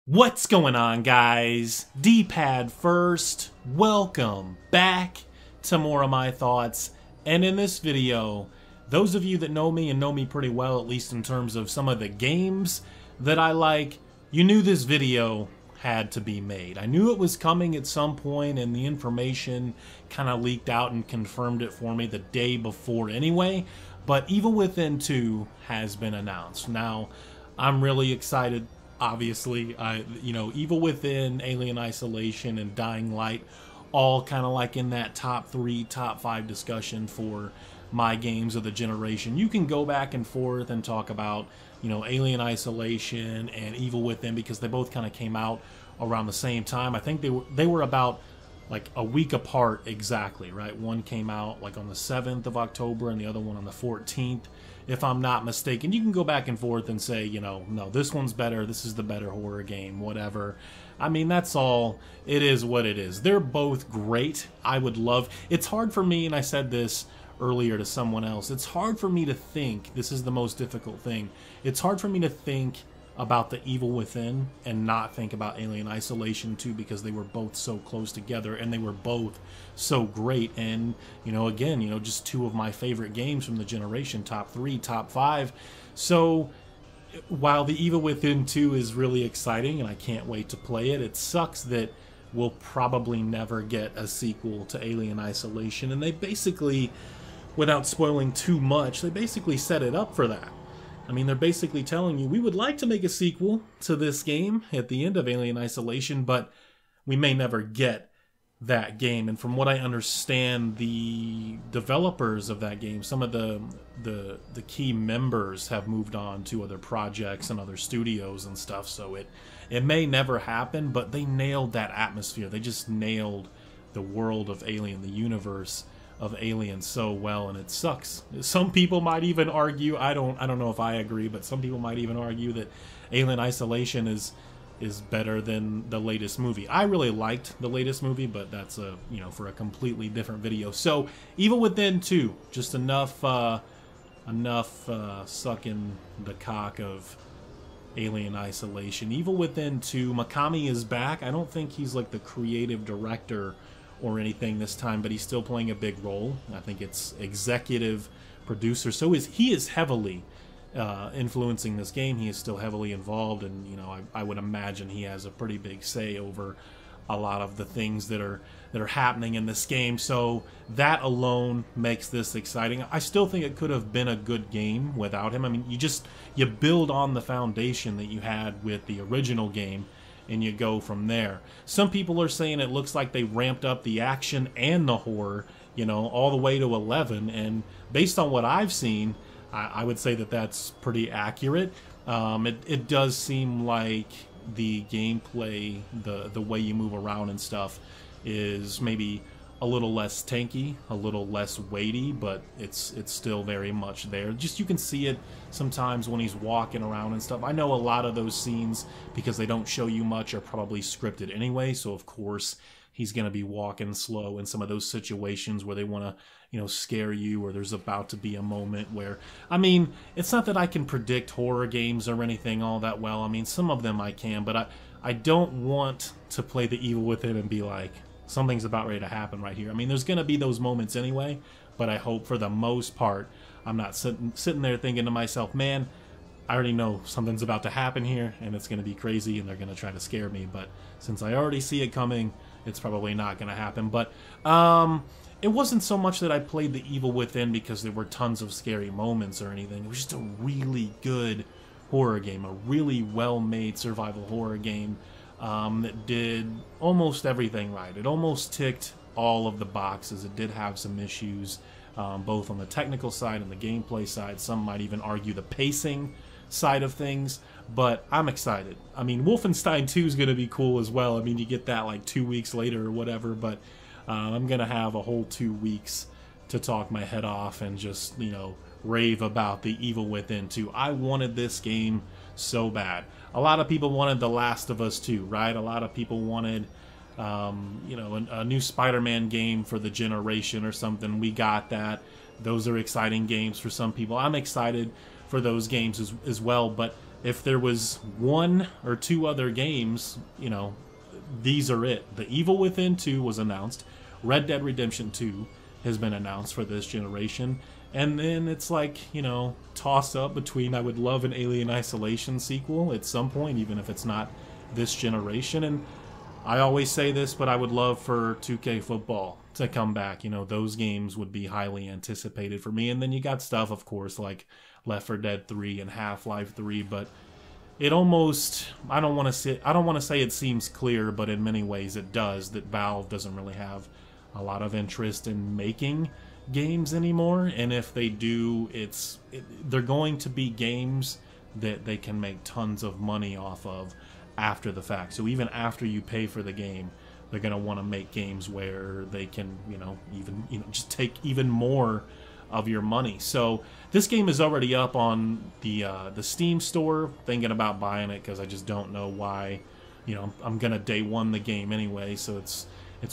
What's going on, guys? D-pad first. Welcome back to more of my thoughts. And in this video, those of you that know me and know me pretty well, at least in terms of some of the games that I like, you knew this video had to be made. I knew it was coming at some point, and the information kind of leaked out and confirmed it for me the day before anyway. But Evil Within 2 has been announced. Now, I'm really excited. Obviously, Evil Within, Alien Isolation, and Dying Light, all kind of like in that top 3, top 5 discussion for my games of the generation. You can go back and forth and talk about, Alien Isolation and Evil Within because they both kind of came out around the same time. I think they were about like a week apart exactly, right? One came out like on the 7th of October and the other one on the 14th. If I'm not mistaken. You can go back and forth and say, no, this one's better, this is the better horror game, whatever. I mean, that's all. It is what it is. They're both great. I would love... It's hard for me, and I said this earlier to someone else, it's hard for me to think, this is the most difficult thing, it's hard for me to think about the Evil Within and not think about Alien Isolation 2 because they were both so close together and they were both so great. And again, just two of my favorite games from the generation, top 3, top 5. So while the Evil Within 2 is really exciting and I can't wait to play it, it sucks that we'll probably never get a sequel to Alien Isolation. And they basically, without spoiling too much, they basically set it up for that. I mean, they're basically telling you, we would like to make a sequel to this game at the end of Alien Isolation, but we may never get that game. And from what I understand, the developers of that game, some of the key members have moved on to other projects and other studios and stuff, so it may never happen, but they nailed that atmosphere. They just nailed the world of Alien, the universe of Alien so well, and it sucks. Some people might even argue, I don't know if I agree, but some people might even argue that Alien Isolation is better than the latest movie. I really liked the latest movie, but that's for a completely different video. So Evil Within 2, just enough sucking the cock of Alien Isolation. Evil Within 2, Mikami is back. I don't think he's like the creative director or anything this time, but he's still playing a big role. I think it's executive producer. So he is heavily influencing this game. He is still heavily involved, and I would imagine he has a pretty big say over a lot of the things that are happening in this game. So that alone makes this exciting. I still think it could have been a good game without him. I mean, you build on the foundation that you had with the original game, and you go from there. Some people are saying it looks like they ramped up the action and the horror, all the way to 11. And based on what I've seen, I would say that that's pretty accurate. It does seem like the gameplay, the way you move around and stuff, is maybe a little less tanky, a little less weighty, but it's still very much there. Just you can see it sometimes when he's walking around and stuff. I know a lot of those scenes, because they don't show you much, are probably scripted anyway, so of course he's going to be walking slow in some of those situations where they want to, scare you, or there's about to be a moment where, I mean, it's not that I can predict horror games or anything all that well. I mean, some of them I can, but I don't want to play the Evil Within and be like, something's about ready to happen right here. I mean, there's going to be those moments anyway, but I hope for the most part, I'm not sitting there thinking to myself, man, I already know something's about to happen here, and it's going to be crazy, and they're going to try to scare me. But since I already see it coming, it's probably not going to happen. But it wasn't so much that I played the Evil Within because there were tons of scary moments or anything. It was just a really good horror game, a really well-made survival horror game. That did almost everything right. It almost ticked all of the boxes. It did have some issues, both on the technical side and the gameplay side. Some might even argue the pacing side of things, but I'm excited. I mean, Wolfenstein 2 is going to be cool as well. I mean, you get that like 2 weeks later or whatever, but I'm going to have a whole 2 weeks to talk my head off and just, rave about the Evil Within 2. I wanted this game so bad. A lot of people wanted The Last of Us 2, right? A lot of people wanted, a new Spider-Man game for the generation or something. We got that. Those are exciting games for some people. I'm excited for those games as well, but if there was one or two other games, you know, these are it. The Evil Within 2 was announced. Red Dead Redemption 2 has been announced for this generation. And then it's like, you know, toss up between I would love an Alien Isolation sequel at some point, even if it's not this generation. And I always say this, but I would love for 2K Football to come back. You know, those games would be highly anticipated for me. And then you got stuff, of course, like Left 4 Dead 3 and Half-Life 3, but it almost, I don't want to say it seems clear, but in many ways it does, that Valve doesn't really have a lot of interest in making games anymore. And if they do, they're going to be games that they can make tons of money off of after the fact. So even after you pay for the game, they're going to want to make games where they can, just take even more of your money. So this game is already up on the Steam store. Thinking about buying it because I just don't know why. You know, I'm gonna day one the game anyway, so it's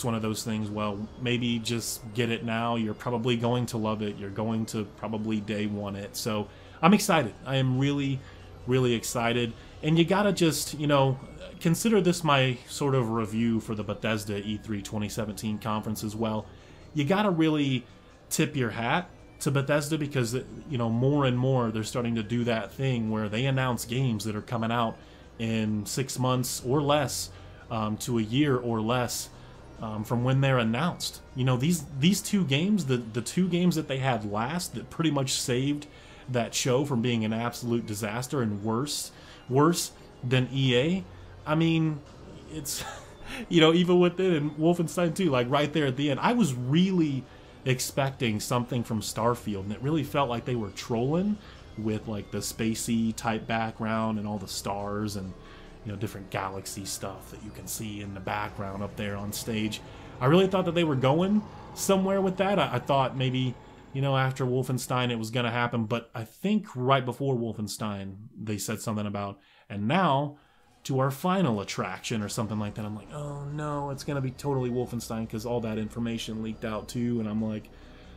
one of those things. Well, maybe just get it now. You're probably going to love it. You're going to probably day one it. So I'm excited. I am really, really excited. And you gotta just, you know, consider this my sort of review for the Bethesda E3 2017 conference as well. You gotta really tip your hat to Bethesda because, you know, more and more they're starting to do that thing where they announce games that are coming out in 6 months or less, to a year or less, from when they're announced. You know, these two games, the two games that they had last that pretty much saved that show from being an absolute disaster and worse than EA. I mean, it's, you know, Evil Within and Wolfenstein 2, like right there at the end. I was really expecting something from Starfield, and it really felt like they were trolling with like the spacey type background and all the stars and, you know, different galaxy stuff that you can see in the background up there on stage. I really thought that they were going somewhere with that. I thought maybe, you know, after Wolfenstein it was going to happen, but I think right before Wolfenstein they said something about, and now to our final attraction or something like that. I'm like, oh no, it's going to be totally Wolfenstein because all that information leaked out too. And I'm like,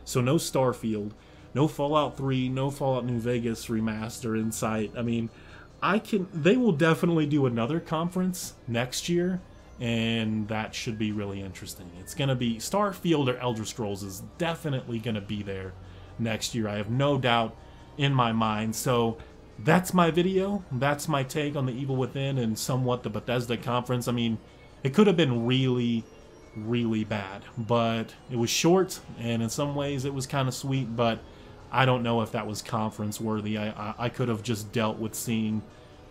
so no Starfield, no Fallout 3, no Fallout New Vegas remaster in sight. I mean, they will definitely do another conference next year, and that should be really interesting. It's going to be Starfield or Elder Scrolls is definitely going to be there next year. I have no doubt in my mind. So that's my video. That's my take on the Evil Within and somewhat the Bethesda conference. I mean, it could have been really, really bad, but it was short, and in some ways it was kind of sweet, but I don't know if that was conference worthy. I could have just dealt with seeing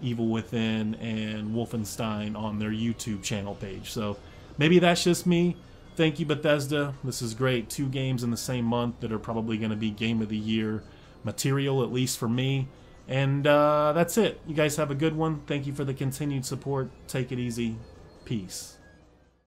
Evil Within and Wolfenstein on their YouTube channel page. So maybe that's just me. Thank you, Bethesda. This is great. 2 games in the same month that are probably going to be Game of the Year material, at least for me. And that's it. You guys have a good one. Thank you for the continued support. Take it easy. Peace.